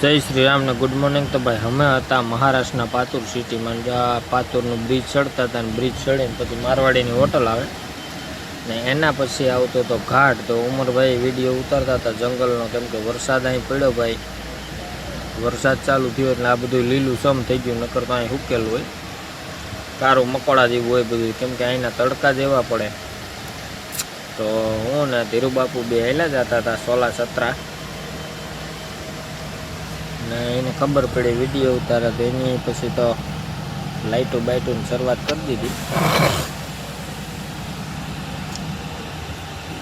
जय श्री राम ने good morning. तो भाई हमें था महाराष्ट्र पातुर सिटी में पातुर ब्रिज चढ़ता था। ब्रिज चढ़े पी मारवाड़ी होटल आए ने एना पछी आवतो तो घाट। तो उमर भाई वीडियो उतारता था जंगल केम के वरसाद अहीं पड्यो भाई। वरसाद चालू थयो एटले आ बधुं लीलू सम थई गयुं, नकर तो अहीं हुकेल होय, कारो मकोड़ा जेवुं होय बधुं, केम के अहींना तड़का जेवा पड़े। तो हूँ ने धीरू बापू बे हेला जता था सोला सत्रा ने एने खबर पड़ी वीडियो उतारा तो एनी पछी तो लाइटो बाइटो की शरूआत कर दीधी।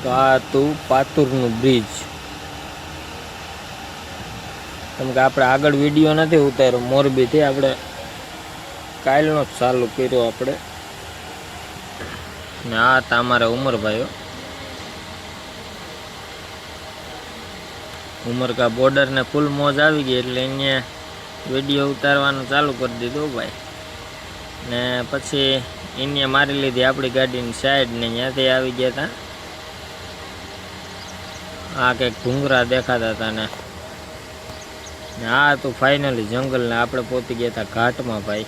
तो आ तू पातुरनु ब्रिज, केम के आपणे आगळ विडियो नथी उतार्यो मोरबीथी, आपणे कालनो ज चालू कर्यो आपणे। ने आ था अमारा उमरभाईओ, उमर का बॉर्डर ने फूल मौज आई गई एटले अहींया विडियो उतारवानुं चालू कर दीधुं भाई। ने पछी अहींया मारी लीधी आपणी गाडीनी साइड ने अहींयाथी आवी गया था। आ कंईक डूंगरा देखाता था ने आ तो फाइनली जंगल ने आपणे पहोंची गया था घाट में भाई।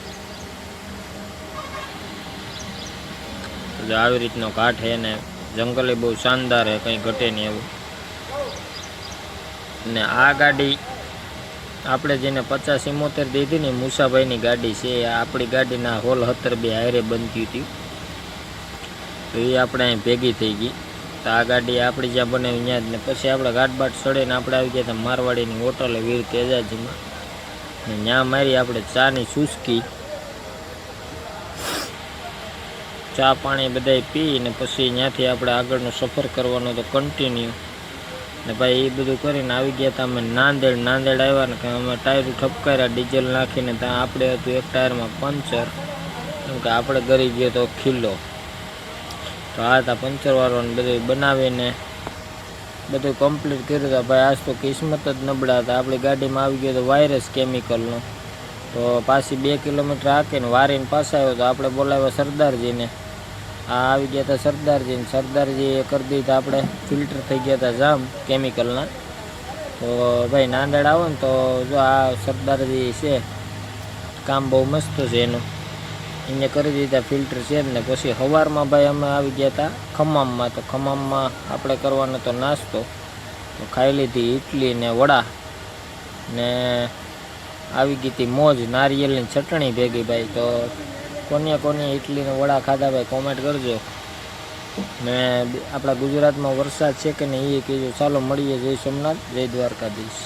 जो આવી રીતનો ઘાટ है ने जंगल बहुत शानदार है, कहीं घटे नहीं एवं। ने आ गाड़ी आपणे जेने 50-75 दीधी ने मूसाभाईनी गाड़ी छे, आपणी गाडीना होल 17 बे हायरे बनती थी। तो ये आपणे अहीं भेगी थई गई। तो आ गाड़ी आपणी ज्यां बनावी त्यां ज ने पछी आपणे घाट बाट चढ़ीने आपणे आवी गया था मारवाड़ीनी होटले वीर तेजाजीमां ने त्यां मारी आपणे चानी चुस्की, चा पाणी बधाई पी ने पछी त्यांथी आपणे आगळनो सफर करवानो तो कंटीन्यू ने भाई ये बधुं करीने आवी गया था अमे नांदेड़। नांदेड़ आव्या ने अमे टायर ठपकार्या डीजल नाखीने, त्यां आपणे हतुं एक टायर में पंचर, केम के आपणे गरी गयो तो खिल्लो। तो आ था पंचर वाळो ने बधुं बनावीने बधुं कम्प्लीट कर्युं था भाई। आज तो किस्मत ज नबळा था, आपणी गाडीमां आवी गयो तो वायरस केमिकलनो। तो पाછી 2 किलोमीटर हाकीने वारीने पाछा आव्यो तो आपणे बोलाव्या सरदारजीने। આવી ગયા હતા સરદારજી, સરદારજીએ કરી દીધા આપણે ફિલ્ટર થઈ ગયા હતા જામ કેમિકલના। તો ભાઈ નાંદેડ આવો ને તો જો આ સરદારજી છે, કામ બહુ મસ્ત છે એનું, એને કરી દીધા ફિલ્ટર છે ને। પછી સવારમાં ભાઈ અમે આવી ગયા હતા ખમ્મામમાં। તો ખમ્મામમાં આપણે કરવાનો તો નાસ્તો, તો ખાઈ લીધી ઇડલી ને વડા ને આવી ગઈ હતી મોજ નારિયેળની ચટણી ભેગી ભાઈ। તો कोने कोने इडली ने वड़ा खाधा भाई कॉमेंट करजो ने आपड़ा गुजरात में वरसाद है कि नहीं ये कीजो। चालो मळीए। जय सोमनाथ, जय द्वारकाधीश।